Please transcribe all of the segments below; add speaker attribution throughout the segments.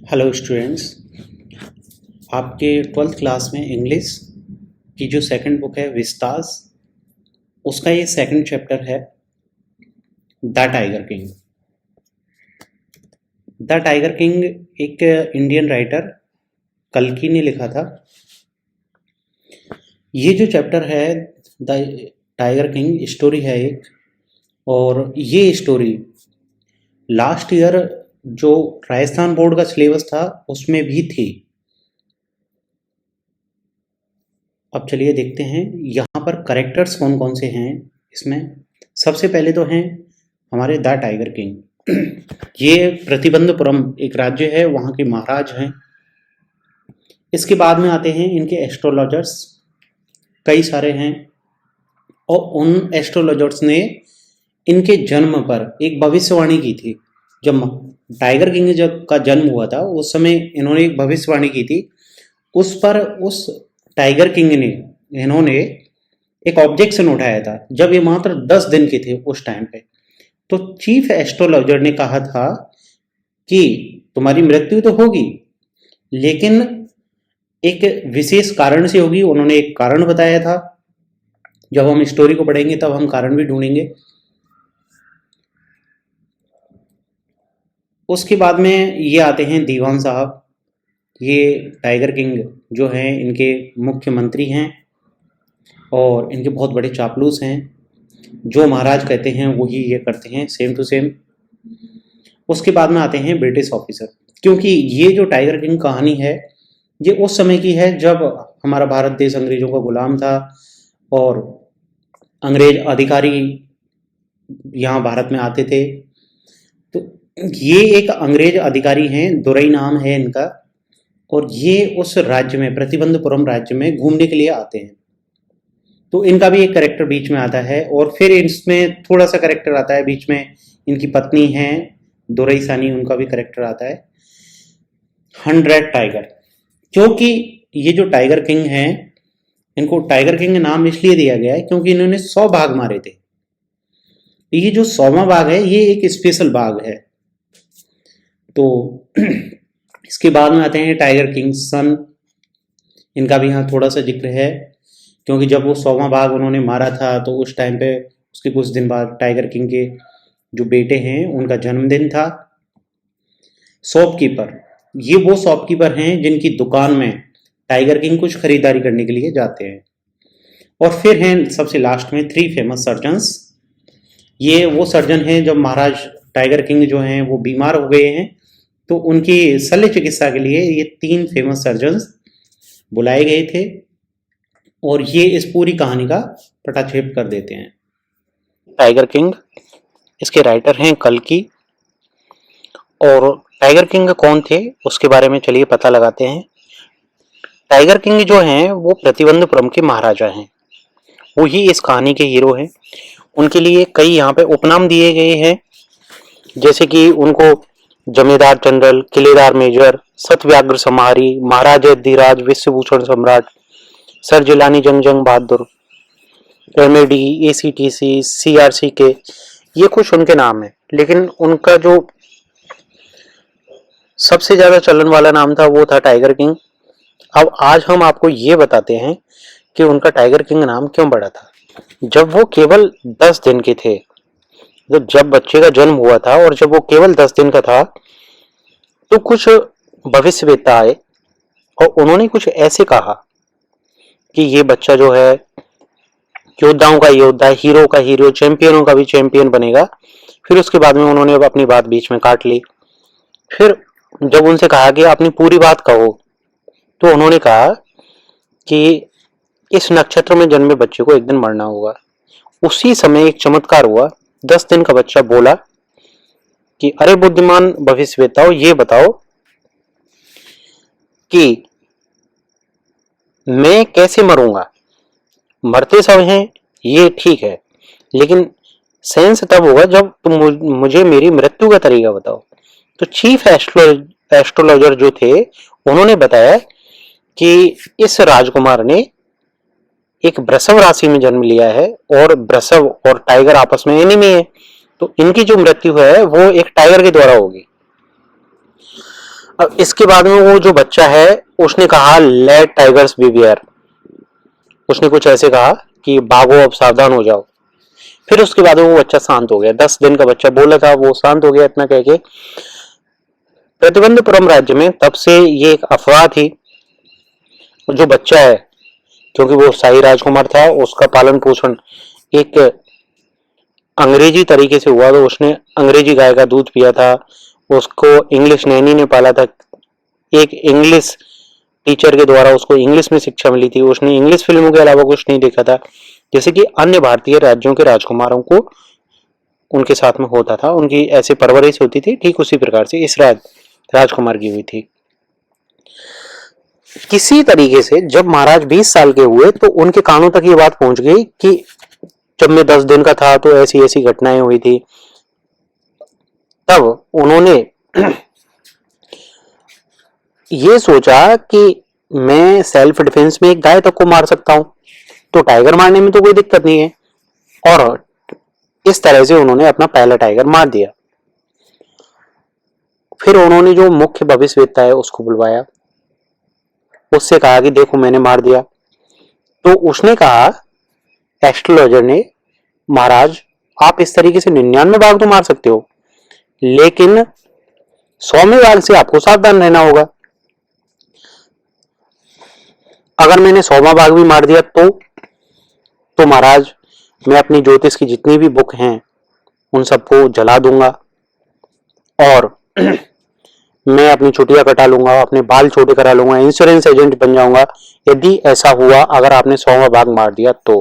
Speaker 1: Hello students. आपके twelfth class में English की जो सेकंड बुक है विस्तास, उसका ये सेकंड चैप्टर है the tiger king. The tiger king एक इंडियन राइटर कल्कि ने लिखा था। ये जो चैप्टर है द टाइगर किंग स्टोरी है एक, और ये स्टोरी लास्ट ईयर जो राजस्थान बोर्ड का सिलेबस था उसमें भी थी। अब चलिए देखते हैं यहाँ पर करेक्टर्स कौन कौन से हैं इसमें। सबसे पहले तो हैं हमारे द टाइगर किंग। ये प्रतिबंधपुरम एक राज्य है, वहाँ के महाराज हैं। इसके बाद में आते हैं इनके एस्ट्रोलॉजर्स, कई सारे हैं, और उन एस्ट्रोलॉजर्स ने इनके जन्म पर एक भविष्यवाणी की थी। जब टाइगर किंग जब का जन्म हुआ था उस समय इन्होंने एक भविष्यवाणी की थी। उस पर उस टाइगर किंग ने इन्होंने एक ऑब्जेक्शन उठाया था जब ये मात्र 10 दिन के थे उस टाइम पे। तो चीफ एस्ट्रोलॉजर ने कहा था कि तुम्हारी मृत्यु तो होगी, लेकिन एक विशेष कारण से होगी। उन्होंने एक कारण बताया था, जब हम स्टोरी को पढ़ेंगे तब हम कारण भी ढूंढेंगे। उसके बाद में ये आते हैं दीवान साहब। ये टाइगर किंग जो हैं इनके मुख्यमंत्री हैं और इनके बहुत बड़े चापलूस हैं। जो महाराज कहते हैं वही ये करते हैं, सेम टू सेम। उसके बाद में आते हैं ब्रिटिश ऑफिसर, क्योंकि ये जो टाइगर किंग कहानी है ये उस समय की है जब हमारा भारत देश अंग्रेजों का गुलाम था और अंग्रेज अधिकारी यहाँ भारत में आते थे। तो ये एक अंग्रेज अधिकारी हैं, दुरई नाम है इनका, और ये उस राज्य में प्रतिबंधपुरम राज्य में घूमने के लिए आते हैं। तो इनका भी एक कैरेक्टर बीच में आता है, और फिर इसमें थोड़ा सा कैरेक्टर आता है बीच में। इनकी पत्नी है दुरई सानी, उनका भी कैरेक्टर आता है। 100 टाइगर, क्योंकि ये जो टाइगर किंग हैं इनको टाइगर किंग नाम इसलिए दिया गया है क्योंकि इन्होंने 100 बाघ मारे थे। ये जो 100वां बाघ है ये एक स्पेशल बाघ है। तो इसके बाद में आते हैं टाइगर किंग सन। इनका भी यहाँ थोड़ा सा जिक्र है, क्योंकि जब वो 100वां बाघ उन्होंने मारा था तो उस टाइम पे उसके कुछ दिन बाद टाइगर किंग के जो बेटे हैं उनका जन्मदिन था। शॉपकीपर, ये वो शॉपकीपर हैं जिनकी दुकान में टाइगर किंग कुछ खरीदारी करने के लिए जाते हैं। और फिर हैं सबसे लास्ट में 3 फेमस सर्जन्स। ये वो सर्जन हैं जब महाराज टाइगर किंग जो हैं वो बीमार हो गए हैं, तो उनकी शल्य चिकित्सा के लिए ये 3 फेमस सर्जन्स बुलाए गए थे, और ये इस पूरी कहानी का पटाक्षेप कर देते हैं। टाइगर किंग, इसके राइटर हैं कल्कि। और टाइगर किंग कौन थे उसके बारे में चलिए पता लगाते हैं। टाइगर किंग जो हैं वो प्रतिबंधपुरम के महाराजा हैं, वो ही इस कहानी के हीरो हैं। उनके लिए कई यहाँ पे उपनाम दिए गए हैं, जैसे कि उनको जमींदार जनरल, किलेदार मेजर, सतव्याग्र समारी, महाराज धीराज, विश्वभूषण सम्राट, सर जिलानी जंग बहादुर, एमएडी, एसीटीसी, सीआरसी के, ये कुछ उनके नाम है। लेकिन उनका जो सबसे ज्यादा चलन वाला नाम था वो था टाइगर किंग। अब आज हम आपको ये बताते हैं कि उनका टाइगर किंग नाम क्यों पड़ा था। जब वो केवल 10 दिन के थे, जब बच्चे का जन्म हुआ था और जब वो केवल 10 दिन का था, तो कुछ भविष्यवेत्ता आए और उन्होंने कुछ ऐसे कहा कि ये बच्चा जो है योद्धाओं का योद्धा, हीरो का हीरो, चैंपियनों का भी चैंपियन बनेगा। फिर उसके बाद में उन्होंने अपनी बात बीच में काट ली। फिर जब उनसे कहा कि अपनी पूरी बात कहो, तो उन्होंने कहा कि इस नक्षत्र में जन्मे बच्चे को एक दिन मरना होगा। उसी समय एक चमत्कार हुआ। 10 दिन का बच्चा बोला कि अरे बुद्धिमान भविष्यवेत्ताओं, ये बताओ कि मैं कैसे मरूंगा। मरते सब हैं ये ठीक है, लेकिन सेंस तब होगा जब तुम मुझे मेरी मृत्यु का तरीका बताओ। तो चीफ एस्ट्रोलॉजर जो थे उन्होंने बताया कि इस राजकुमार ने एक वृषभ राशि में जन्म लिया है, और वृषभ और टाइगर आपस में एनिमी है, तो इनकी जो मृत्यु है वो एक टाइगर के द्वारा होगी। अब इसके बाद में वो जो बच्चा है उसने कहा लेट टाइगर्स बिहेवियर, उसने कुछ ऐसे कहा कि भागो अब सावधान हो जाओ। फिर उसके बाद वो बच्चा शांत हो गया, 10 दिन का बच्चा बोला था वो शांत हो गया इतना कह के। प्रतिबंधपुरम राज्य में तब से ये एक अफवाह थी, जो बच्चा है क्योंकि वो शाही राजकुमार था, उसका पालन पोषण एक अंग्रेजी तरीके से हुआ, तो उसने अंग्रेजी गाय का दूध पिया था, उसको इंग्लिश नैनी ने पाला था, एक इंग्लिश टीचर के द्वारा उसको इंग्लिश में शिक्षा मिली थी, उसने इंग्लिश फिल्मों के अलावा कुछ नहीं देखा था, जैसे कि अन्य भारतीय राज्यों के राजकुमारों को उनके साथ में होता था, उनकी ऐसी परवरिश होती थी, ठीक उसी प्रकार से इस राजकुमार की हुई थी। किसी तरीके से जब महाराज 20 साल के हुए तो उनके कानों तक ये बात पहुंच गई कि जब मैं 10 दिन का था तो ऐसी ऐसी घटनाएं हुई थी। तब उन्होंने ये सोचा कि मैं सेल्फ डिफेंस में एक गाय तक को मार सकता हूं, तो टाइगर मारने में तो कोई दिक्कत नहीं है, और इस तरह से उन्होंने अपना पहला टाइगर मार दिया। फिर उन्होंने जो मुख्य भविष्यवेत्ता है उसको बुलवाया, उससे कहा कि देखो मैंने मार दिया। तो उसने कहा, एस्ट्रोलॉजर ने, महाराज आप इस तरीके से 99 बाघ तो मार सकते हो, लेकिन 100वें बाघ से आपको सावधान रहना होगा। अगर मैंने 100वां बाघ भी मार दिया तो महाराज मैं अपनी ज्योतिष की जितनी भी बुक हैं उन सबको जला दूंगा, और मैं अपनी छुट्टियां कटा लूंगा, अपने बाल छोटे करा लूंगा, इंश्योरेंस एजेंट बन जाऊंगा यदि ऐसा हुआ अगर आपने 100वां बाघ मार दिया तो।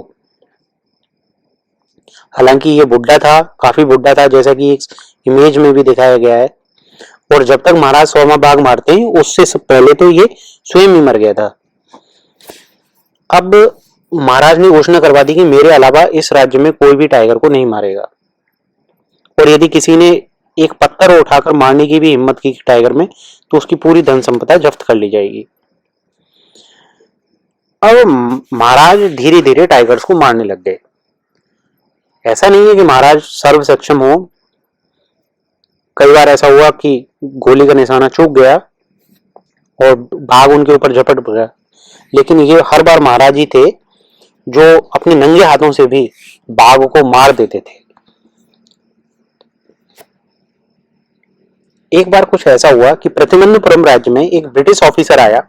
Speaker 1: हालांकि ये बुढ़ा था, काफी बुढ़ा था, जैसा कि एक इमेज में भी दिखाया गया है, और जब तक महाराज 100वां बाघ मारते हैं उससे सब पहले तो ये स्वयं ही मर गया था। अब महाराज ने घोषणा करवा दी कि मेरे अलावा इस राज्य में कोई भी टाइगर को नहीं मारेगा, और यदि किसी ने एक पत्थर उठाकर मारने की भी हिम्मत की टाइगर में तो उसकी पूरी धन संपदा जब्त कर ली जाएगी। अब महाराज धीरे धीरे टाइगर्स को मारने लग गए। ऐसा नहीं है कि महाराज सर्व सक्षम हो, कई बार ऐसा हुआ कि गोली का निशाना चूक गया और बाघ उनके ऊपर झपट पड़ा, लेकिन ये हर बार महाराज ही थे जो अपने नंगे हाथों से भी बाघ को मार देते थे। एक बार कुछ ऐसा हुआ कि प्रतिबंधपुरम राज्य में एक ब्रिटिश ऑफिसर आया।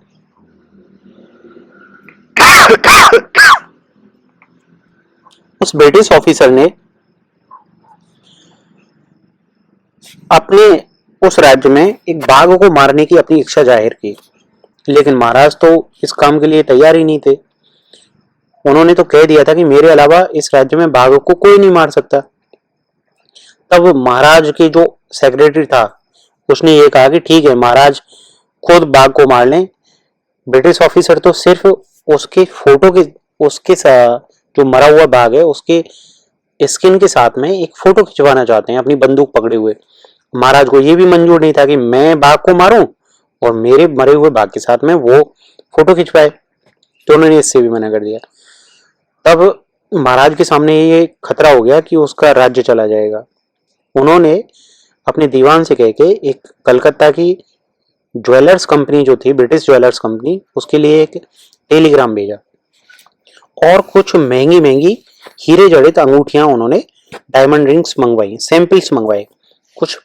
Speaker 1: उस ब्रिटिश ऑफिसर ने अपने उस राज्य में एक बाघ को मारने की अपनी इच्छा जाहिर की, लेकिन महाराज तो इस काम के लिए तैयार ही नहीं थे। उन्होंने तो कह दिया था कि मेरे अलावा इस राज्य में बाघ को कोई नहीं मार सकता। तब महाराज के जो सेक्रेटरी था उसने ये कहा कि ठीक है, महाराज खुद बाघ को मार लें। ब्रिटिश ऑफिसर तो सिर्फ उसके फोटो के, उसके जो मरा हुआ बाघ है उसके स्किन के साथ में एक फोटो खिंचवाना चाहते हैं अपनी बंदूक पकड़े हुए। महाराज को यह भी मंजूर नहीं था कि मैं बाघ को मारूं और मेरे मरे हुए बाघ के साथ में वो फोटो खिंचवाए, तो उन्होंने इससे भी मना कर दिया। तब महाराज के सामने ये खतरा हो गया कि उसका राज्य चला जाएगा। उन्होंने अपने दीवान से कह के एक कलकत्ता की ज्वेलर्स कंपनी जो थी, ब्रिटिश ज्वेलर्स कंपनी, उसके लिए एक टेलीग्राम भेजा और कुछ महंगी महंगी हीरे जड़ित अंगूठियां उन्होंने, डायमंड रिंग्स मंगवाई, सैंपल्स मंगवाए, कुछ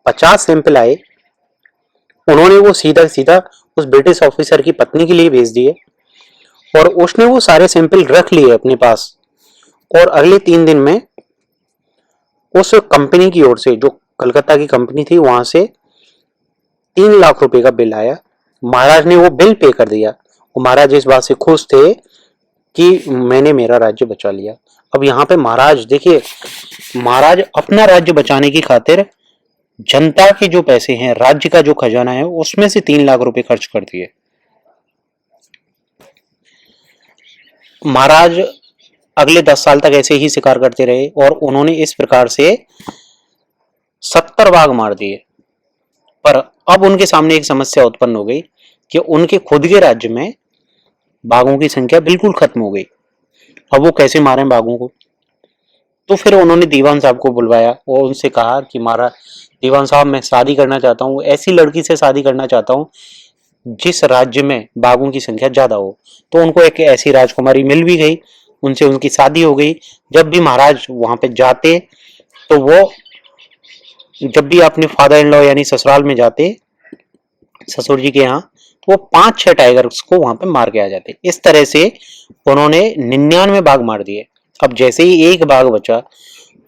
Speaker 1: 50 सैंपल आए। उन्होंने वो सीधा सीधा उस ब्रिटिश ऑफिसर की पत्नी के लिए भेज दिए और उसने वो सारे सैंपल रख लिए अपने पास, और अगले 3 दिन में उस कंपनी की ओर से, जो कलकत्ता की कंपनी थी, वहां से 3 लाख रुपए का बिल आया। महाराज ने वो बिल पे कर दिया और महाराज इस बात से खुश थे कि मैंने मेरा राज्य बचा लिया। अब यहाँ पे महाराज देखिए, महाराज अपना राज्य बचाने की खातिर जनता के जो पैसे हैं, राज्य का जो खजाना है, उसमें से 3 लाख रुपए खर्च कर दिए। महाराज अगले 10 साल तक ऐसे ही शिकार करते रहे और उन्होंने इस प्रकार से 70 बाघ मार दिए। पर अब उनके सामने एक समस्या उत्पन्न हो गई कि उनके खुद के राज्य में बाघों की संख्या बिल्कुल खत्म हो गई। अब वो कैसे मारें बाघों को? तो फिर उन्होंने दीवान साहब को बुलवाया और उनसे कहा कि महाराज दीवान साहब मैं शादी करना चाहता हूँ, ऐसी लड़की से शादी करना चाहता हूँ जिस राज्य में बाघों की संख्या ज्यादा हो। तो उनको एक ऐसी राजकुमारी मिल भी गई, उनसे उनकी शादी हो गई। जब भी महाराज वहां पे जाते तो वो, जब भी अपने फादर इन लॉ यानी ससुराल में जाते, ससुर जी के यहाँ, तो वो 5-6 टाइगर्स को वहां पे मार के आ जाते। इस तरह से उन्होंने 99 बाघ मार दिए। अब जैसे ही एक बाघ बचा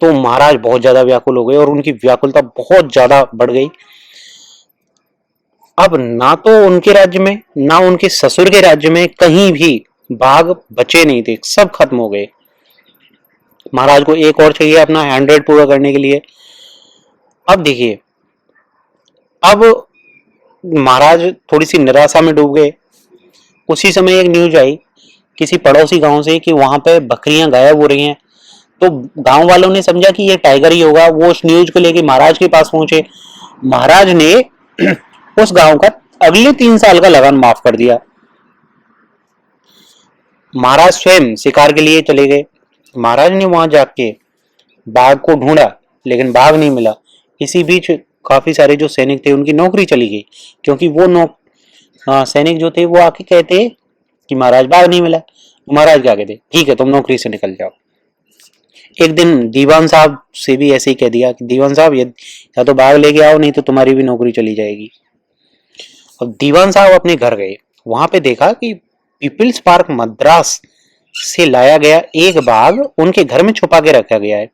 Speaker 1: तो महाराज बहुत ज्यादा व्याकुल हो गए और उनकी व्याकुलता बहुत ज्यादा बढ़ गई। अब ना तो उनके राज्य में ना उनके ससुर के राज्य में कहीं भी बाघ बचे नहीं थे, सब खत्म हो गए। महाराज को एक और चाहिए अपना 100 पूरा करने के लिए। अब देखिए, अब महाराज थोड़ी सी निराशा में डूब गए। उसी समय एक न्यूज आई किसी पड़ोसी गांव से कि वहां पे बकरियां गायब हो रही हैं। तो गांव वालों ने समझा कि ये टाइगर ही होगा, वो उस न्यूज को लेके महाराज के पास पहुंचे। महाराज ने उस गांव का अगले 3 साल का लगान माफ कर दिया। महाराज स्वयं शिकार के लिए चले गए। महाराज ने वहां जाके बाघ को ढूंढा लेकिन बाघ नहीं मिला। इसी बीच काफी सारे जो सैनिक थे उनकी नौकरी चली गई, क्योंकि वो सैनिक जो थे वो आके कहते कि महाराज बाघ नहीं मिला। महाराज क्या कहते, ठीक है तुम नौकरी से निकल जाओ। एक दिन दीवान साहब से भी ऐसे ही कह दिया कि दीवान साहब या तो बाघ लेके आओ, नहीं तो तुम्हारी भी नौकरी चली जाएगी। अब दीवान साहब अपने घर गए, वहां पे देखा कि पीपल्स पार्क मद्रास से लाया गया एक बाघ उनके घर में छुपा के रखा गया है।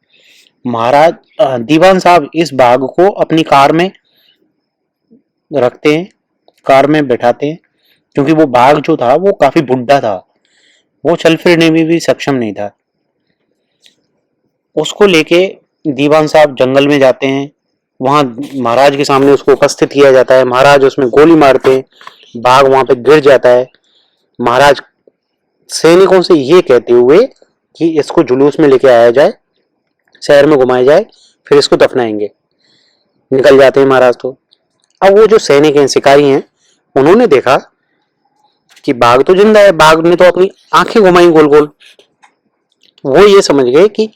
Speaker 1: महाराज दीवान साहब इस बाघ को अपनी कार में रखते हैं, कार में बैठाते हैं, क्योंकि वो बाघ जो था वो काफी बुढ़ा था, वो चल फिरने में भी सक्षम नहीं था। उसको लेके दीवान साहब जंगल में जाते हैं, वहां महाराज के सामने उसको उपस्थित किया जाता है। महाराज उसमें गोली मारते हैं, बाघ वहां पे गिर जाता है। महाराज सैनिकों से ये कहते हुए कि इसको जुलूस में लेके आया जाए, शहर में घुमाया जाए, फिर इसको दफनाएंगे। निकल जाते हैं महाराज। तो अब वो जो सैनिक हैं, शिकारी हैं, उन्होंने देखा कि बाघ तो जिंदा है, बाघ ने तो अपनी आंखें घुमाई गोल गोल। वो ये समझ गए कि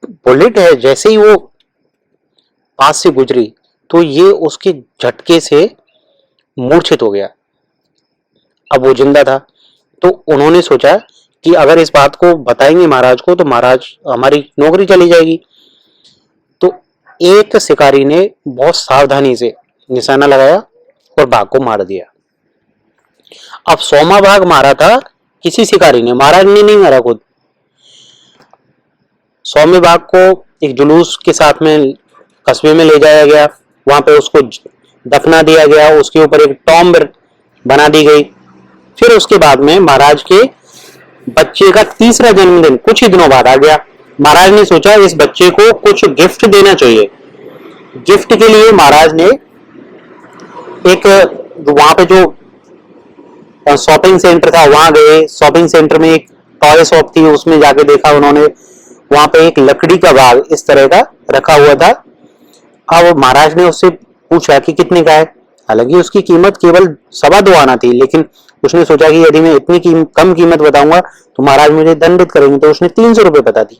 Speaker 1: बुलेट है, जैसे ही वो पास से गुजरी तो ये उसके झटके से मूर्छित हो गया। अब वो जिंदा था, तो उन्होंने सोचा कि अगर इस बात को बताएंगे महाराज को तो महाराज हमारी नौकरी चली जाएगी। तो एक शिकारी ने बहुत सावधानी से निशाना लगाया और बाघ को मार दिया। अब 100वां बाघ मारा था किसी शिकारी ने, महाराज ने नहीं मारा खुद। 100वें बाघ को एक जुलूस के साथ में कस्बे में ले जाया गया, वहां पे उसको दफना दिया गया, उसके ऊपर एक टॉम्ब बना दी गई। फिर उसके बाद में महाराज के बच्चे का तीसरा जन्मदिन कुछ ही दिनों बाद आ गया। महाराज ने सोचा इस बच्चे को कुछ गिफ्ट देना चाहिए। गिफ्ट के लिए महाराज ने एक वहां पे जो शॉपिंग सेंटर था वहां गए। शॉपिंग सेंटर में एक टॉय शॉप थी, उसमें जाके देखा उन्होंने, वहां पे एक लकड़ी का बाग इस तरह का रखा हुआ था। अब महाराज ने उससे पूछा कि कितने का है। हालांकि उसकी कीमत केवल 2.25 आना थी, लेकिन उसने सोचा कि यदि मैं इतनी कम कीमत बताऊंगा तो महाराज मुझे दंडित करेंगे, तो उसने 300 रुपये बता दी।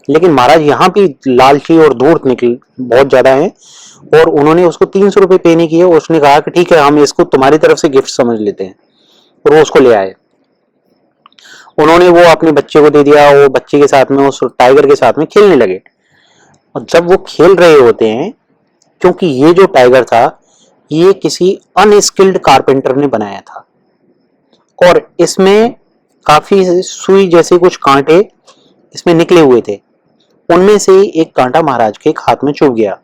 Speaker 1: लेकिन महाराज यहाँ भी लालची और धूर्त निकले बहुत ज्यादा है, और उन्होंने उसको 300 रुपये पे नहीं किए। उसने कहा कि ठीक है हम इसको तुम्हारी तरफ से गिफ्ट समझ लेते हैं, और वो उसको ले आए। उन्होंने वो अपने बच्चे को दे दिया, वो बच्चे के साथ में उस टाइगर के साथ में खेलने लगे। और जब वो खेल रहे होते हैं, क्योंकि ये जो टाइगर था ये किसी अनस्किल्ड कारपेंटर ने बनाया था, और इसमें काफी सुई जैसे कुछ कांटे इसमें निकले हुए थे। उनमें से एक कांटा महाराज के हाथ में चुभ गया।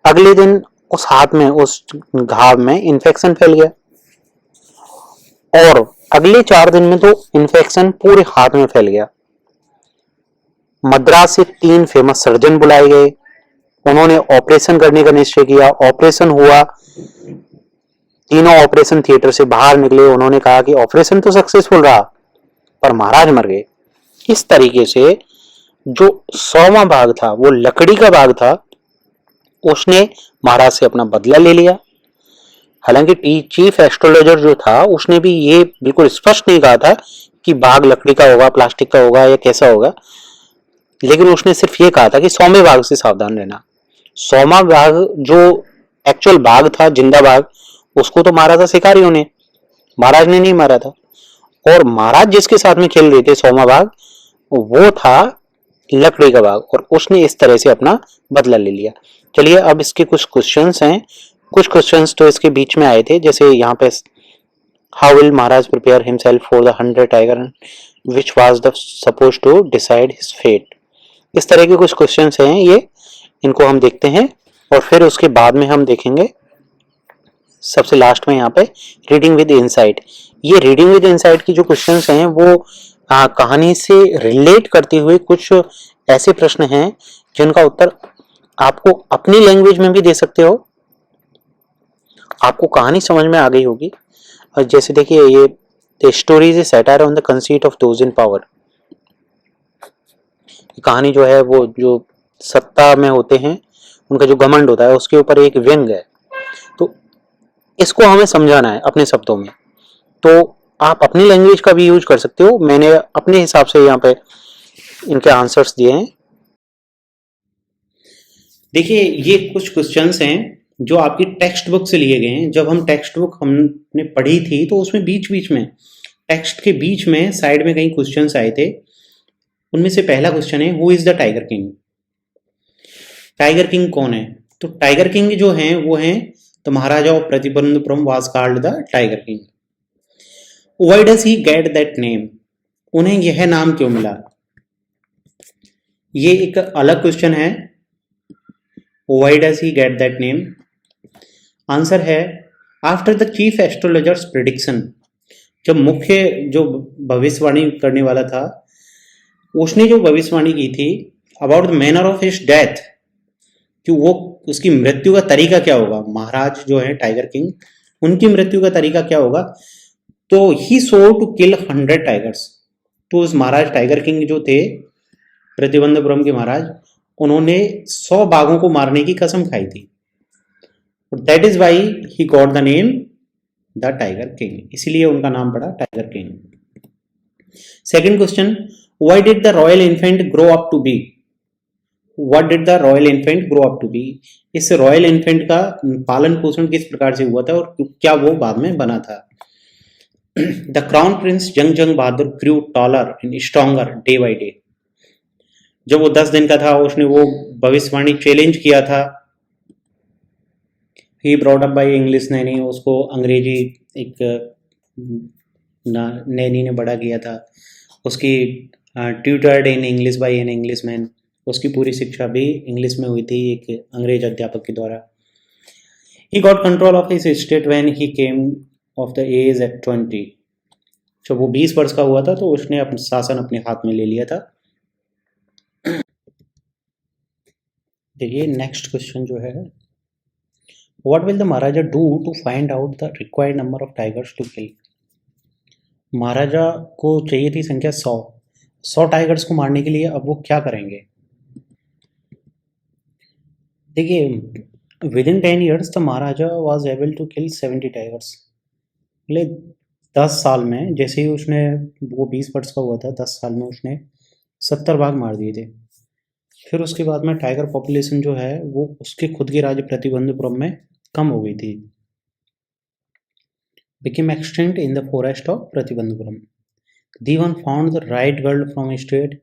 Speaker 1: अगले दिन उस हाथ में, उस घाव में इन्फेक्शन फैल गया, और अगले 4 दिन में तो इन्फेक्शन पूरे हाथ में फैल गया। मद्रास से 3 फेमस सर्जन बुलाए गए। उन्होंने ऑपरेशन करने का निश्चय किया। ऑपरेशन हुआ, तीनों ऑपरेशन थिएटर से बाहर निकले। उन्होंने कहा कि ऑपरेशन तो सक्सेसफुल रहा, पर महाराज मर गए। इस तरीके से जो 100वां बाघ था, वो लकड़ी का बाघ था, उसने महाराज से अपना बदला ले लिया। हालांकि चीफ एस्ट्रोलॉजर जो था उसने भी ये बिल्कुल स्पष्ट नहीं कहा था कि बाघ लकड़ी का होगा, प्लास्टिक का होगा या कैसा होगा,
Speaker 2: लेकिन उसने सिर्फ ये कहा था कि 100वें बाघ से सावधान रहना। 100वां बाघ जो एक्चुअल बाघ था, जिंदा बाघ, उसको तो मारा था शिकारियों ने, महाराज ने नहीं मारा था। और महाराज जिसके साथ में खेल रहे थे 100वां बाघ, वो था लकड़ी का बाघ, और उसने इस तरह से अपना बदला ले लिया। चलिए अब इसके कुछ क्वेश्चंस हैं। कुछ क्वेश्चंस तो इसके बीच में आए थे, जैसे यहाँ पे how will Maharaj prepare himself for the 100 tiger which was the suppose to decide his fate. इस तरह के कुछ क्वेश्चंस हैं ये, इनको हम देखते हैं और फिर उसके बाद में हम देखेंगे सबसे लास्ट में यहाँ पे रीडिंग विद इनसाइट। ये रीडिंग विद इनसाइट की जो क्वेश्चंस हैं वो कहानी से रिलेट करते हुए कुछ ऐसे प्रश्न हैं जिनका उत्तर आपको अपनी लैंग्वेज में भी दे सकते हो, आपको कहानी समझ में आ गई होगी। और जैसे देखिए, ये the story is a satire on the conceit of those in power. कहानी जो है वो जो सत्ता में होते हैं उनका जो घमंड होता है उसके ऊपर एक व्यंग है। तो इसको हमें समझाना है अपने शब्दों में, तो आप अपनी लैंग्वेज का भी यूज कर सकते हो। मैंने अपने हिसाब से यहाँ पे इनके आंसर्स दिए हैं।
Speaker 1: देखिए ये कुछ क्वेश्चंस हैं जो आपकी टेक्स्ट बुक से लिए गए हैं। जब हम टेक्स्ट बुक हमने पढ़ी थी तो उसमें बीच बीच में, टेक्स्ट के बीच में साइड में कई क्वेश्चंस आए थे। उनमें से पहला क्वेश्चन है, who is the tiger king? Tiger king कौन है? तो टाइगर किंग जो हैं वो हैं the Maharaja of Pratibandapuram was called the tiger king. Why does he get that name? उन्हें यह नाम क्यों मिला? ये एक अलग क्वेश्चन है, why does he get that name. Answer है, after the chief astrologer's prediction. जब मुख्य जो भविष्यवाणी करने वाला था उसने जो भविष्यवाणी की थी about the manner of his death, कि वो उसकी मृत्यु का तरीका क्या होगा, महाराज जो है टाइगर किंग उनकी मृत्यु का तरीका क्या होगा, तो ही सो टू किल 100 टाइगर्स। तो उस महाराज टाइगर किंग जो थे प्रतिबंधपुरम के महाराज, उन्होंने 100 बाघों को मारने की कसम खाई थी। That is why he got the name the tiger king, इसलिए उनका नाम पड़ा tiger king. Second question, why did the royal infant grow up to be? What did the royal infant grow up to be? इस royal infant का पालन पोषण किस प्रकार से हुआ था और क्या वो बाद में बना था? The crown prince Jung Jung Bahadur grew taller and stronger day by day. जब वो 10 दिन का था उसने वो भविष्यवाणी चैलेंज किया था। He brought up by English Naini, उसको अंग्रेजी एक नैनी ने बड़ा किया था। उसकी tutored in English by an English man, उसकी पूरी शिक्षा भी इंग्लिश में हुई थी एक अंग्रेज अध्यापक के द्वारा। He got control of his state when he came of the age at 20। जब वो 20 वर्ष का हुआ था तो उसने अपना शासन अपने हाथ में ले लिया था। देखिए नेक्स्ट क्वेश्चन जो है, what will the maharaja do to find out the required number of tigers to kill? महाराजा को चाहिए थी संख्या 100 टाइगर्स को मारने के लिए, अब वो क्या करेंगे? देखिए within 10 years the Maharaja was able to kill 70 tigers. मतलब 10 साल में, जैसे ही उसने, वो 20 वर्ष का हुआ था, 10 साल में उसने 70 बाघ मार दिए थे। फिर उसके बाद में टाइगर पॉपुलेशन जो है वो उसके खुद के राज्य प्रतिबंधपुरम में कम हो गई थी, became extinct in the forest of Pratibandhupuram. Diwan found the right girl from a state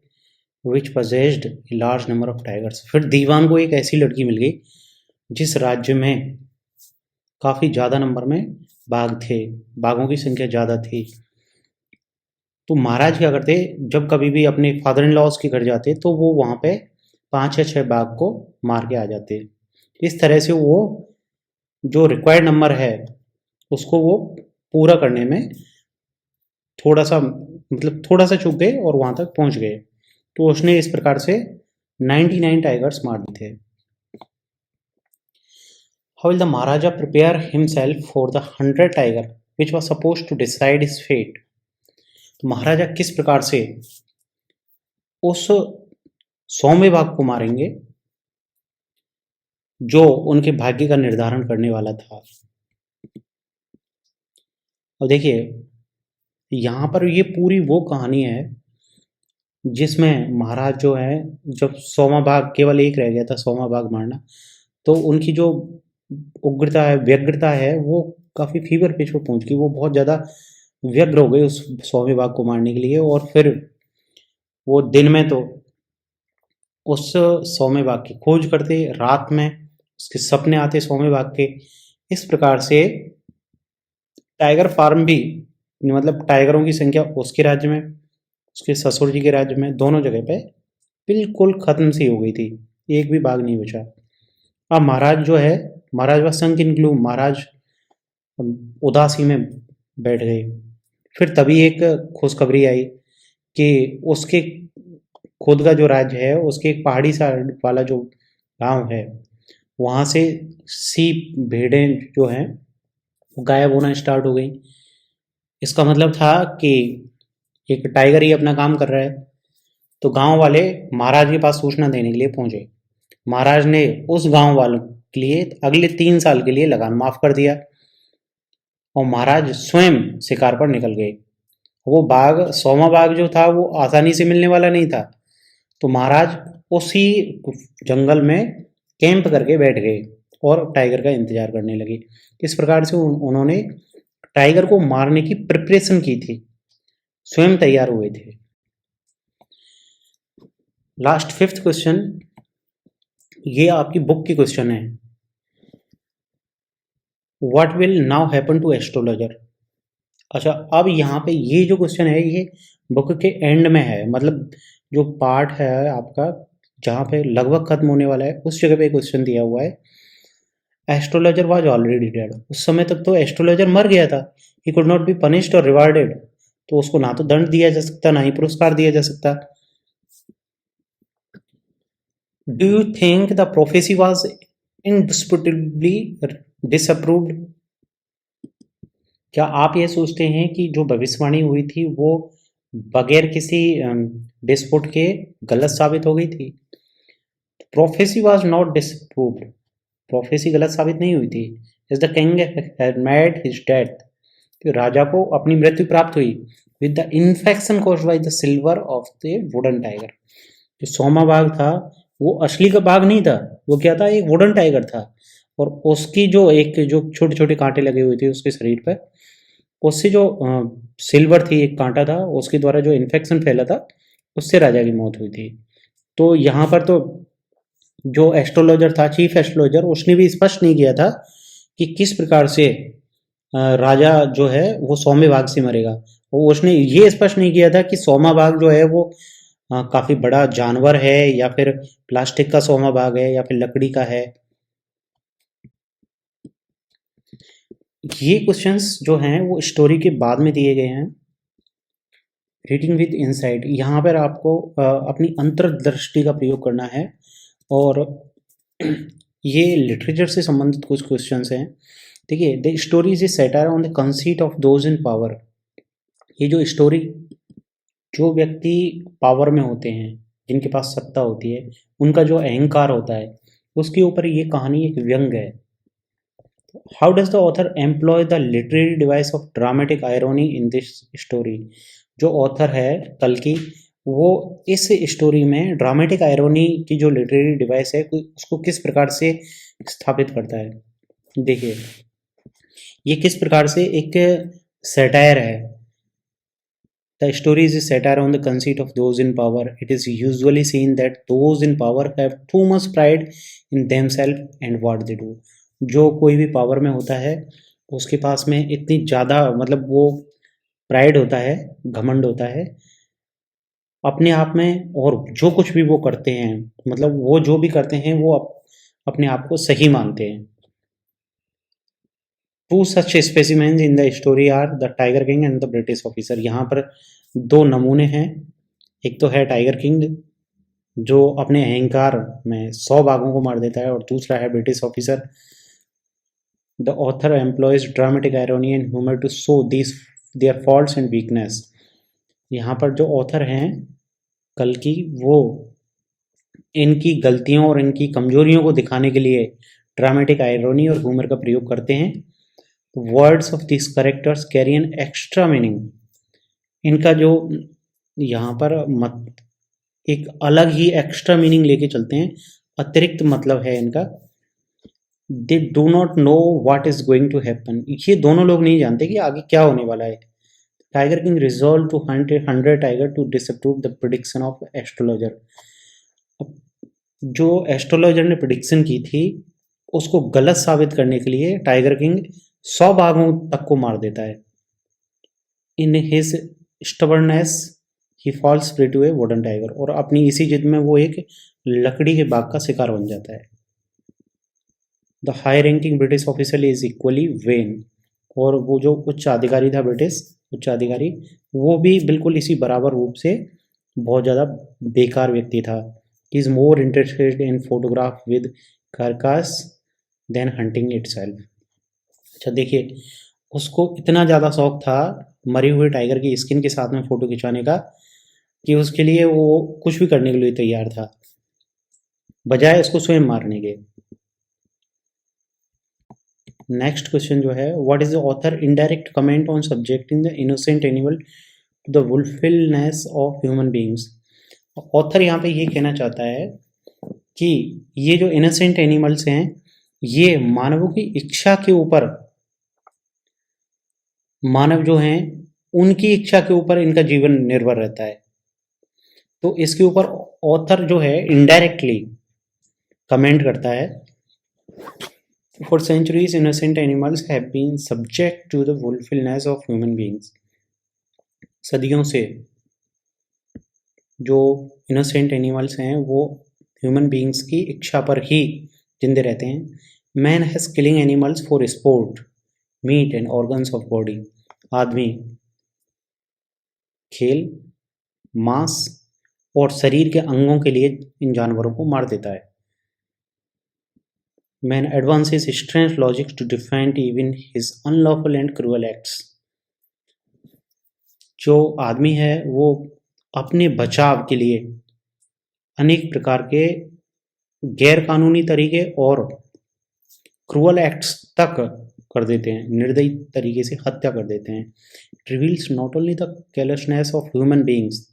Speaker 1: which possessed a large number of tigers. फिर दीवान को एक ऐसी लड़की मिल गई जिस राज्य में काफी ज्यादा नंबर में बाघ थे, बाघों की संख्या ज्यादा थी। तो महाराज क्या करते, जब कभी भी अपने फादर इन लॉज के घर जाते तो वो वहां पे 5 या 6 बाघ को मार के आ जाते। इस तरह से वो जो रिक्वायर्ड नंबर है उसको वो पूरा करने में थोड़ा सा चूक गए और वहां तक पहुंच गए। तो उसने इस प्रकार से 99 टाइगर्स मार दिए थे। How will the Maharaja prepare himself for the 100 tiger which was suppose to decide his fate? तो महाराजा किस प्रकार से उस 100वें बाघ को मारेंगे जो उनके भाग्य का निर्धारण करने वाला था। और देखिए यहाँ पर ये पूरी वो कहानी है जिसमें महाराज जो है, जब 100वां बाघ केवल एक रह गया था 100वां बाघ मारना, तो उनकी जो उग्रता है, व्यग्रता है, वो काफ़ी फीवर पिच पे पहुंच गई। वो बहुत ज़्यादा व्यग्र हो गए उस 100वें बाघ को मारने के लिए, और फिर वो दिन में तो उस 100वें बाघ की खोज करते, रात में उसके सपने आते 100वें बाघ के। इस प्रकार से टाइगर फार्म भी, मतलब टाइगरों की संख्या उसके राज्य में, उसके ससुर जी के राज्य में, दोनों जगह पे बिल्कुल खत्म सी हो गई थी, एक भी बाघ नहीं बचा। अब महाराज जो है, महाराज व संक इन ग्लूम, महाराज उदासी में बैठ गए। फिर तभी एक खुशखबरी आई कि उसके खुद का जो राज्य है, उसके एक पहाड़ी साइड वाला जो गांव है, वहाँ से सीप, भेड़ें जो हैं वो गायब होना स्टार्ट हो गई। इसका मतलब था कि एक टाइगर ही अपना काम कर रहा है। तो गांव वाले महाराज के पास सूचना देने के लिए पहुंचे। महाराज ने उस गांव वालों के लिए अगले 3 साल के लिए लगान माफ कर दिया, और महाराज स्वयं शिकार पर निकल गए। वो बाघ, 100वां बाघ जो था, वो आसानी से मिलने वाला नहीं था। तो महाराज उसी जंगल में कैंप करके बैठ गए और टाइगर का इंतजार करने लगे। इस प्रकार से उन्होंने टाइगर को मारने की प्रिपरेशन की थी, स्वयं तैयार हुए थे। लास्ट 5th क्वेश्चन, ये आपकी बुक की क्वेश्चन है। What will now happen to astrologer. अच्छा, अब यहाँ पे ये जो क्वेश्चन है, ये बुक के एंड में है, मतलब जो पार्ट है आपका जहाँ पे लगभग खत्म होने वाला है, उस जगह पे क्वेश्चन दिया हुआ है। Astrologer was already dead. उस समय तक तो एस्ट्रोलॉजर मर गया था। He could not be punished और रिवार्डेड। तो उसको ना तो दंड दिया जा सकता, ना ही पुरस्कार दिया जा सकता। Do you think the prophecy was indisputably disapproved. क्या आप ये सोचते हैं कि जो भविष्यवाणी हुई थी वो बगैर किसी डिस्पुट के गलत साबित हो गई थी। Prophecy was not disapproved. Prophecy गलत साबित नहीं हुई थी। Is the king had made his death. तो राजा को अपनी मृत्यु प्राप्त हुई with the infection caused by the silver of the wooden tiger. जो 100वां बाघ था वो असली का बाघ नहीं था, वो क्या था, एक वुडन टाइगर था। और उसकी जो छोटे छोटे कांटे लगे हुए थे उसके शरीर पर, उससे जो सिल्वर थी, एक कांटा था, उसके द्वारा जो इन्फेक्शन फैला था, उससे राजा की मौत हुई थी। तो यहाँ पर तो जो एस्ट्रोलॉजर था, चीफ एस्ट्रोलॉजर, उसने भी स्पष्ट नहीं किया था कि किस प्रकार से राजा जो है वो 100वें बाघ से मरेगा। वो उसने ये स्पष्ट नहीं किया था कि 100वां बाघ जो है वो काफी बड़ा जानवर है, या फिर प्लास्टिक का 100वां बाघ है, या फिर लकड़ी का है। ये क्वेश्चंस जो हैं वो स्टोरी के बाद में दिए गए हैं। रीडिंग विद इनसाइट, यहाँ पर आपको अपनी अंतर्दृष्टि का प्रयोग करना है, और ये लिटरेचर से संबंधित कुछ क्वेश्चंस हैं। देखिए, the story is a satire on the conceit of those in power. ये जो स्टोरी, जो व्यक्ति पावर में होते हैं, जिनके पास सत्ता होती है, उनका जो अहंकार होता है, उसके ऊपर ये कहानी एक व्यंग है। How does the author employ the literary device of dramatic irony in this story. जो ऑथर है कल्कि, वो इस स्टोरी में ड्रामेटिक आयरोनी की जो लिटरेरी डिवाइस है उसको किस प्रकार से स्थापित करता है। देखिए, ये किस प्रकार से एक सैटायर है। The story is a satire on the conceit of those in power. It is usually seen that those in power have too much pride in themselves and what they do. जो कोई भी power में होता है उसके पास में इतनी ज़्यादा, मतलब वो प्राइड होता है, घमंड होता है अपने आप में, और जो कुछ भी वो करते हैं, मतलब वो जो भी करते हैं वो अपने आप को सही मानते हैं। Two such specimens in the story are the tiger king and the British officer. यहाँ पर 2 नमूने हैं। एक तो है टाइगर किंग जो अपने अहंकार में 100 बाघों को मार देता है, और दूसरा है British officer. The author employs dramatic irony and humour to show this their faults and weakness. यहाँ पर जो ऑथर हैं कल्कि, वो इनकी गलतियों और इनकी कमजोरियों को दिखाने के लिए ड्रामेटिक आयरोनी और ह्यूमर का प्रयोग करते हैं। Words of this characters carry an extra meaning. इनका जो यहाँ पर एक अलग ही एक्स्ट्रा मीनिंग लेके चलते हैं, अतिरिक्त मतलब है इनका। They do not know what is going to happen, ये दोनों लोग नहीं जानते कि आगे क्या होने वाला है। Tiger king resolve to hunt 100 tiger to disapprove the prediction of astrologer. जो एस्ट्रोलॉजर ने प्रिडिक्शन की थी उसको गलत साबित करने के लिए टाइगर किंग 100 बाघों तक को मार देता है। In his stubbornness he falls prey to a wooden tiger, और अपनी इसी जिद में वो एक लकड़ी के बाघ का शिकार बन जाता है। The high ranking British officer is equally when, और वो जो उच्च अधिकारी था, ब्रिटिश उच्च अधिकारी, वो भी बिल्कुल इसी बराबर रूप से बहुत ज़्यादा बेकार व्यक्ति था। He is more interested in photograph with carcass then hunting itself. अच्छा देखिए, उसको इतना ज़्यादा शौक था मरे हुए टाइगर की स्किन के साथ में फ़ोटो खिंचवाने का कि उसके लिए वो कुछ भी करने के लिए तैयार था, बजाय उसको स्वयं मारने के। नेक्स्ट क्वेश्चन जो है, what is the author indirect comment on subjecting the innocent animal to the wilfulness of human beings. Author यहाँ पे ये कहना चाहता है कि ये जो इनोसेंट एनिमल्स हैं ये मानवों की इच्छा के ऊपर, मानव जो हैं उनकी इच्छा के ऊपर इनका जीवन निर्भर रहता है। तो इसके ऊपर ऑथर जो है इनडायरेक्टली कमेंट करता है, for centuries innocent animals have been subject to the wilfulness of human beings. सदियों से जो इनोसेंट एनिमल्स हैं वो ह्यूमन बींग्स की इच्छा पर ही जिंदे रहते हैं। Man has killing animals for sport, meat and organs of body. आदमी खेल, मांस और शरीर के अंगों के लिए इन जानवरों को मार देता है। Man advances strength logic to defend even his unlawful and cruel acts. जो आदमी है वो अपने बचाव के लिए अनेक प्रकार के गैर कानूनी तरीके और क्रूअल एक्ट्स तक कर देते हैं, निर्दयी तरीके से हत्या कर देते हैं। It reveals not only the carelessness of human beings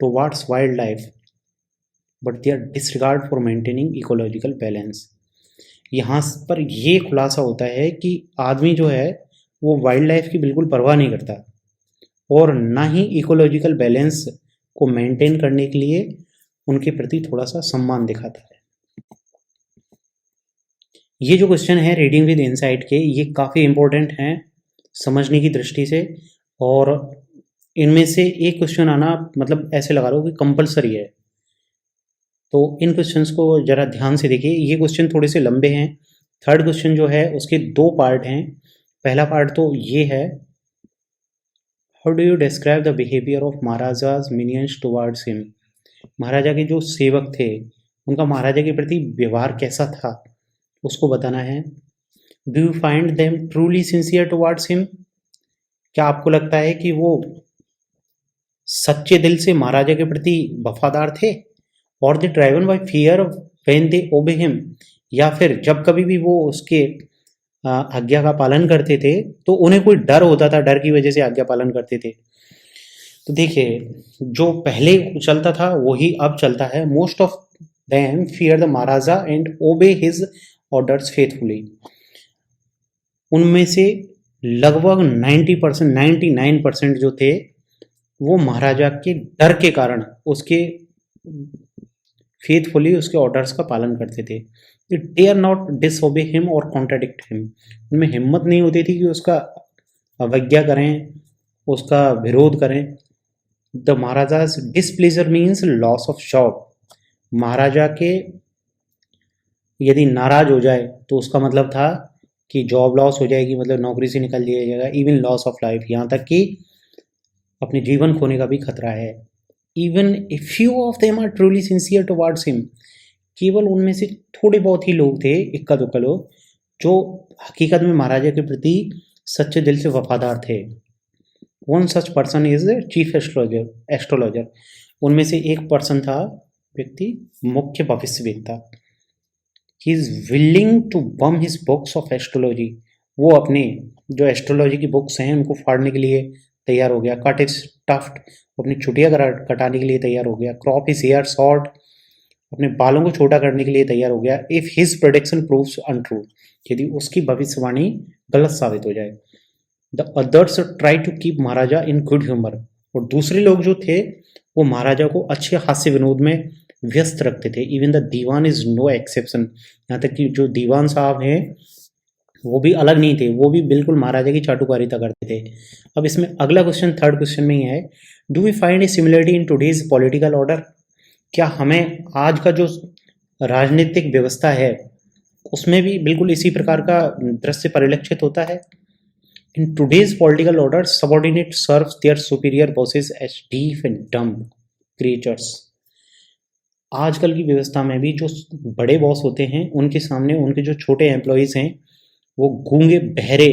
Speaker 1: towards wild life but their disregard for maintaining ecological balance. यहाँ पर ये खुलासा होता है कि आदमी जो है वो वाइल्ड लाइफ की बिल्कुल परवाह नहीं करता और ना ही इकोलॉजिकल बैलेंस को मेंटेन करने के लिए उनके प्रति थोड़ा सा सम्मान दिखाता है। ये जो क्वेश्चन है रीडिंग विद इनसाइट के, ये काफ़ी इम्पोर्टेंट हैं समझने की दृष्टि से, और इनमें से एक क्वेश्चन आना मतलब ऐसे लगा लो कि कंपलसरी है। तो इन क्वेश्चंस को ज़रा ध्यान से देखिए। ये क्वेश्चन थोड़े से लंबे हैं। थर्ड क्वेश्चन जो है उसके 2 पार्ट हैं। पहला पार्ट तो ये है, how do you describe the behaviour of maharaja's minions towards him. महाराजा के जो सेवक थे उनका महाराजा के प्रति व्यवहार कैसा था उसको बताना है। Do you find them truly sincere towards him. क्या आपको लगता है कि वो सच्चे दिल से महाराजा के प्रति वफादार थे, और they driven by fear when they obey him, या फिर जब कभी भी वो उसके आज्ञा का पालन करते थे तो उन्हें कोई डर होता था, डर की वजह से आज्ञा पालन करते थे। तो देखिए जो पहले चलता था वही अब चलता है। Most of them fear the Maharaja and ओबे हिज ऑर्डर्स फेथफुली। उनमें से लगभग 90%, 99% जो थे वो महाराजा के डर के कारण उसके फेथफुली उसके ऑर्डर्स का पालन करते थे। They are not disobey him और कॉन्ट्राडिक्ट हिम। उनमें हिम्मत नहीं होती थी कि उसका अवज्ञा करें, उसका विरोध करें। The maharaja's displeasure means loss of job. महाराजा के यदि नाराज हो जाए तो उसका मतलब था कि जॉब लॉस हो जाएगी, मतलब नौकरी से निकल दिया जाएगा। इवन लॉस ऑफ लाइफ, यहाँ तक कि अपने जीवन खोने का भी खतरा है। Even a few of them are truly sincere towards him. केवल उनमें से थोड़े बहुत ही लोग थे, इक्का दुक्का लोग, जो हकीकत में महाराजा के प्रति सच्चे दिल से वफादार थे। One such person is chief astrologer. उनमें से एक पर्सन था, व्यक्ति, मुख्य भविष्यवेत्ता। He is willing to burn his books of astrology. वो अपने जो एस्ट्रोलॉजी की बुक्स हैं उनको फाड़ने के लिए तैयार हो गया, कट इज टफ्ट, अपनी छुट्टियां कटाने के लिए तैयार हो गया, क्रॉप इज हेयर शॉर्ट, अपने बालों को छोटा करने के लिए तैयार हो गया, if his prediction proves untrue, यदि उसकी भविष्यवाणी गलत साबित हो जाए। The others try to keep Maharaja in good humour, और दूसरे लोग जो थे वो महाराजा को अच्छे हास्य विनोद में व्यस्त रखते थे। Even the Dewan is no exception, यहाँ तक कि जो दीवान साहब हैं वो भी अलग नहीं थे, वो भी बिल्कुल महाराजा की चाटुकारिता करते थे। अब इसमें अगला क्वेश्चन, थर्ड क्वेश्चन में ही है, do we find a similarity in today's political order, क्या हमें आज का जो राजनीतिक व्यवस्था है उसमें भी बिल्कुल इसी प्रकार का दृश्य परिलक्षित होता है। In today's political order subordinate serves their superior bosses as deaf and dumb creatures, आजकल की व्यवस्था में भी जो बड़े बॉस होते हैं उनके सामने उनके जो छोटे एम्प्लॉयज हैं वो गूंगे बहरे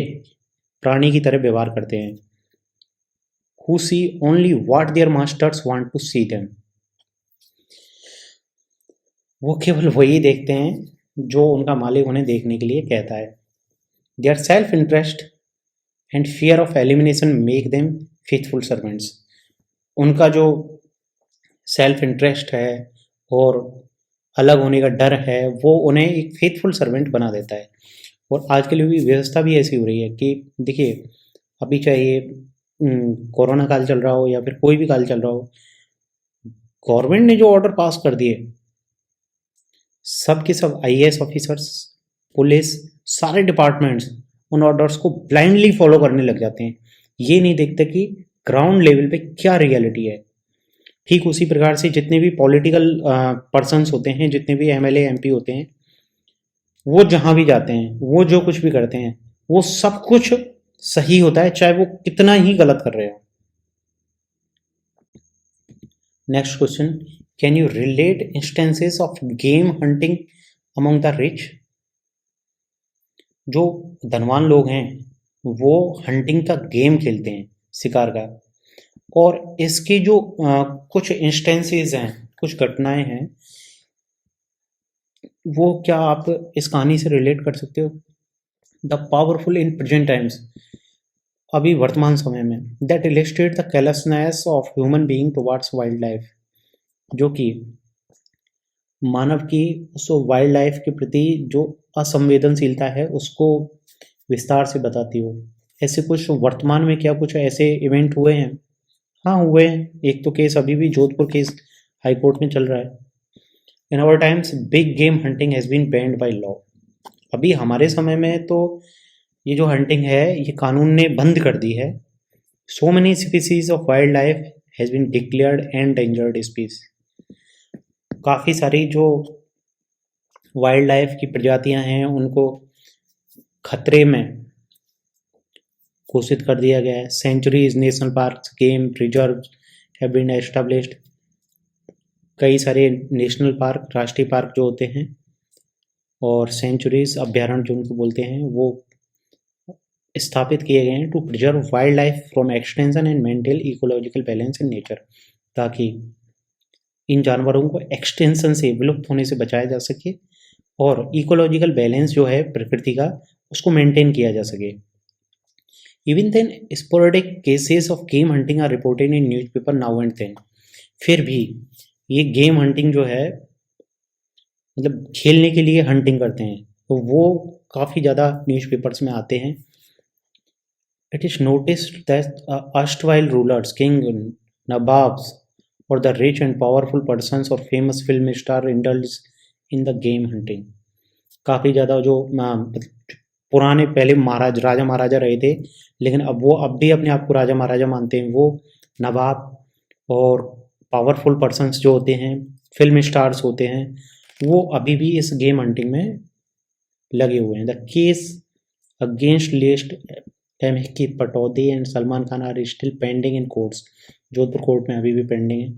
Speaker 1: प्राणी की तरह व्यवहार करते हैं। who see only what their masters want to see them, वो केवल वही देखते हैं जो उनका मालिक उन्हें देखने के लिए कहता है। their self interest and fear of elimination make them faithful servants, उनका जो सेल्फ इंटरेस्ट है और अलग होने का डर है वो उन्हें एक फेथफुल सर्वेंट बना देता है। और आज के लिए भी व्यवस्था भी ऐसी हो रही है कि देखिए अभी चाहे कोरोना काल चल रहा हो या फिर कोई भी काल चल रहा हो, गवर्नमेंट ने जो ऑर्डर पास कर दिए, सब के सब आईएएस ऑफिसर्स, पुलिस, सारे डिपार्टमेंट्स उन ऑर्डर्स को ब्लाइंडली फॉलो करने लग जाते हैं। ये नहीं देखते कि ग्राउंड लेवल पे क्या रियलिटी है। ठीक उसी प्रकार से जितने भी पॉलिटिकल पर्सन्स होते हैं, जितने भी एमएलए एमपी होते हैं, वो जहां भी जाते हैं, वो जो कुछ भी करते हैं, वो सब कुछ सही होता है, चाहे वो कितना ही गलत कर रहे हो। Next question, can you relate instances of game hunting among the rich, जो धनवान लोग हैं वो हंटिंग का गेम खेलते हैं, शिकार का, और इसकी जो कुछ इंस्टेंसेस हैं, कुछ घटनाएं हैं, वो क्या आप इस कहानी से रिलेट कर सकते हो। The powerful in present times, अभी वर्तमान समय में, that illustrate the carelessness of human being towards wild life, जो कि मानव की उस वाइल्ड लाइफ के प्रति जो असंवेदनशीलता है उसको विस्तार से बताती हो। ऐसे कुछ वर्तमान में क्या कुछ ऐसे इवेंट हुए हैं? हाँ हुए हैं। एक तो केस अभी भी जोधपुर केस हाई कोर्ट में चल रहा है। In our times big game hunting has been banned by law, अभी हमारे समय में तो ये जो हंटिंग है ये कानून ने बंद कर दी है। So many species of wild life has been declared endangered species, काफ़ी सारी जो वाइल्ड लाइफ की प्रजातियां हैं उनको खतरे में घोषित कर दिया गया है। Sanctuaries national park, game reserve have been established, कई सारे नेशनल पार्क, राष्ट्रीय पार्क जो होते हैं, और सेंचुरीज, अभ्यारण्य जो उनको बोलते हैं, वो स्थापित किए गए हैं to preserve wild life from extension and maintain ecological balance in nature, ताकि इन जानवरों को एक्सटेंशन से, विलुप्त होने से बचाया जा सके और इकोलॉजिकल बैलेंस जो है प्रकृति का उसको मेंटेन किया जा सके। Even then sporadic cases of game hunting are reported in newspaper now and then, फिर भी ये गेम हंटिंग जो है, मतलब खेलने के लिए हंटिंग करते हैं, तो वो काफ़ी ज़्यादा न्यूज़पेपर्स में आते हैं। It is noticed that erstwhile rulers, king, nawabs और the rich and powerful persons और famous film star indulge in the game hunting, काफ़ी ज़्यादा जो पुराने पहले महाराज, राजा महाराजा रहे थे, लेकिन अब वो अब भी अपने आप को राजा महाराजा मानते हैं, वो नवाब और पावरफुल पर्सन्स जो होते हैं, फिल्म स्टार्स होते हैं, वो अभी भी इस गेम हंटिंग में लगे हुए हैं। द केस अगेंस्ट लिस्ट की Pataudi and Salman Khan are still pending in courts, Jodhpur court में अभी भी पेंडिंग है।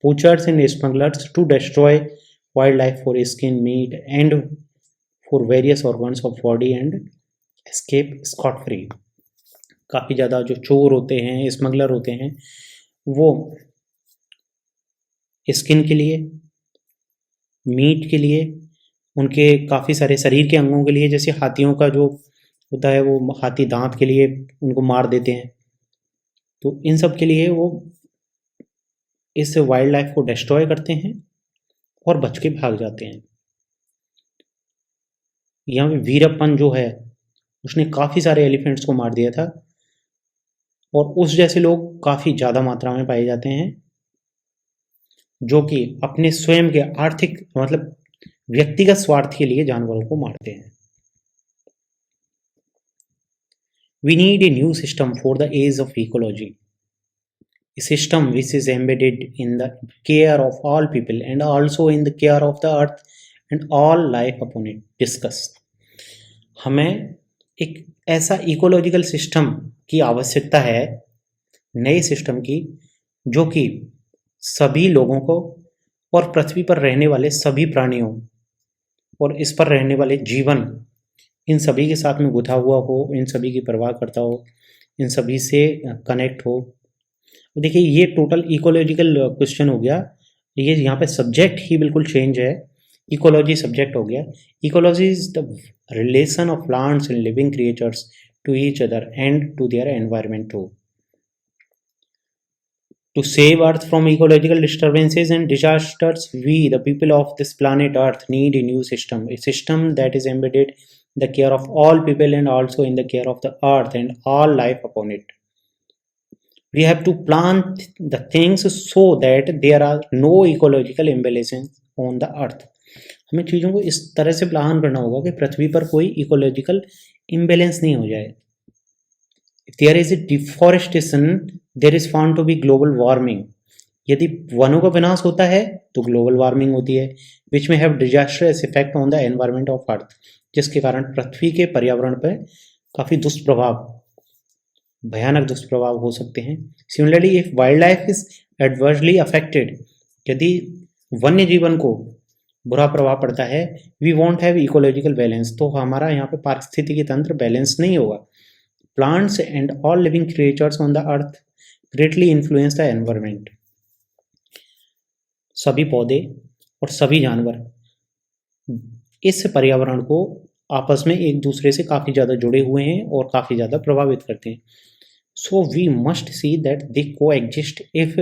Speaker 1: Poachers and smugglers to destroy wildlife for skin, meat and for various organs of body and escape scot free, काफ़ी ज़्यादा जो चोर होते हैं, स्मगलर होते हैं, वो स्किन के लिए, मीट के लिए, उनके काफ़ी सारे शरीर के अंगों के लिए, जैसे हाथियों का जो होता है वो हाथी दांत के लिए उनको मार देते हैं, तो इन सब के लिए वो इस वाइल्ड लाइफ को डिस्ट्रॉय करते हैं और बच के भाग जाते हैं। यहाँ पे वीरप्पन जो है उसने काफ़ी सारे एलिफेंट्स को मार दिया था, और उस जैसे लोग काफ़ी ज़्यादा मात्रा में पाए जाते हैं जो कि अपने स्वयं के आर्थिक मतलब व्यक्तिगत स्वार्थ के लिए जानवरों को मारते हैं। We need a new system for the age of ecology. A system which is embedded in the care of all people and also in the care of the earth and all life upon it. Discuss. हमें एक ऐसा ecological system की आवश्यकता है, नए system की, जो कि सभी लोगों को और पृथ्वी पर रहने वाले सभी प्राणियों और इस पर रहने वाले जीवन, इन सभी के साथ में गुथा हुआ हो, इन सभी की परवाह करता हो, इन सभी से कनेक्ट हो। देखिए ये टोटल इकोलॉजिकल क्वेश्चन हो गया, ये यहाँ पे सब्जेक्ट ही बिल्कुल चेंज है, इकोलॉजी सब्जेक्ट हो गया। Ecology is the relation of plants and living creatures to each other and to their environment too. To save Earth from ecological disturbances and disasters, we, the people of this planet Earth, need a new system. A system that is embedded in the care of all people and also in the care of the Earth and all life upon it. We have to plant the things so that there are no ecological imbalances on the Earth. हमें चीज़ों को इस तरह से plan करना होगा कि पृथ्वी पर कोई इकोलॉजिकल इम्बैलेंस नहीं हो जाए। If there is a deforestation, there is found to be global warming. यदि वनों का विनाश होता है तो ग्लोबल वार्मिंग होती है, which may have disastrous effect on the environment of Earth, जिसके कारण पृथ्वी के पर्यावरण पर काफ़ी दुष्प्रभाव, भयानक दुष्प्रभाव हो सकते हैं। Similarly, if wildlife is adversely affected, यदि वन्य जीवन को बुरा प्रभाव पड़ता है, we won't have ecological balance, तो हमारा यहाँ पे पारिस्थितिकी तंत्र बैलेंस नहीं होगा। Plants and all living creatures on the earth greatly influence the environment. सभी पौधे और सभी जानवर इस पर्यावरण को आपस में एक दूसरे से काफ़ी ज़्यादा जुड़े हुए हैं और काफ़ी ज़्यादा प्रभावित करते हैं। So we must see that they coexist if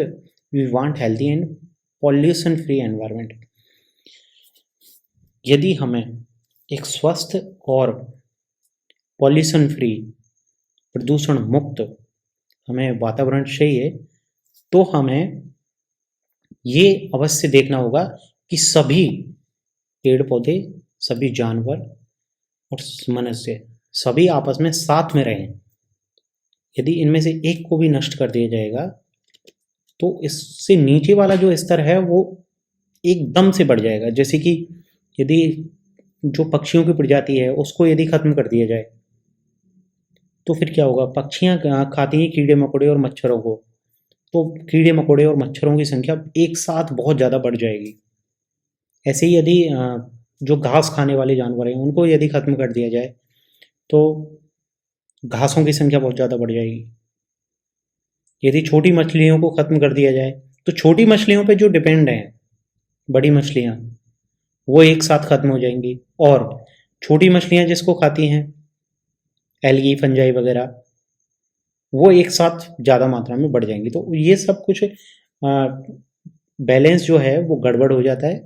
Speaker 1: we want healthy and pollution free environment. यदि हमें एक स्वस्थ और पॉल्यूशन फ्री, प्रदूषण मुक्त हमें वातावरण चाहिए, तो हमें ये अवश्य देखना होगा कि सभी पेड़ पौधे, सभी जानवर और मनुष्य सभी आपस में साथ में रहें। यदि इनमें से एक को भी नष्ट कर दिया जाएगा तो इससे नीचे वाला जो स्तर है वो एकदम से बढ़ जाएगा। जैसे कि यदि जो पक्षियों की प्रजाति है उसको यदि खत्म कर दिया जाए तो फिर क्या होगा? पक्षियाँ खाती हैं कीड़े मकोड़े और मच्छरों को, तो कीड़े मकोड़े और मच्छरों की संख्या एक साथ बहुत ज़्यादा बढ़ जाएगी। ऐसे ही यदि जो घास खाने वाले जानवर हैं उनको यदि खत्म कर दिया जाए तो घासों की संख्या बहुत ज़्यादा बढ़ जाएगी। यदि छोटी मछलियों को खत्म कर दिया जाए तो छोटी मछलियों पे जो डिपेंड हैं बड़ी मछलियाँ, वो एक साथ खत्म हो जाएंगी, और छोटी मछलियाँ जिसको खाती हैं एल्गी, फंजाई वगैरह, वो एक साथ ज़्यादा मात्रा में बढ़ जाएंगी। तो ये सब कुछ बैलेंस जो है वो गड़बड़ हो जाता है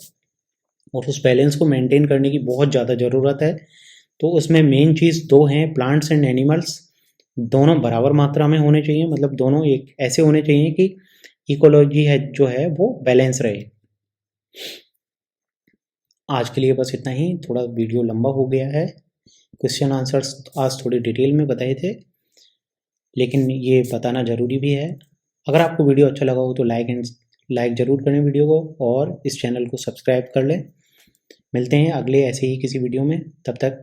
Speaker 1: और उस बैलेंस को मेंटेन करने की बहुत ज़्यादा ज़रूरत है। तो उसमें मेन चीज़ दो हैं, प्लांट्स एंड एनिमल्स, दोनों बराबर मात्रा में होने चाहिए, मतलब दोनों एक ऐसे होने चाहिए कि इकोलॉजी है जो है वो बैलेंस रहे। आज के लिए बस इतना ही, थोड़ा वीडियो लंबा हो गया है। क्वेश्चन आंसर्स आज थोड़ी डिटेल में बताए थे, लेकिन ये बताना ज़रूरी भी है। अगर आपको वीडियो अच्छा लगा हो तो लाइक ज़रूर करें वीडियो को, और इस चैनल को सब्सक्राइब कर लें। मिलते हैं अगले ऐसे ही किसी वीडियो में, तब तक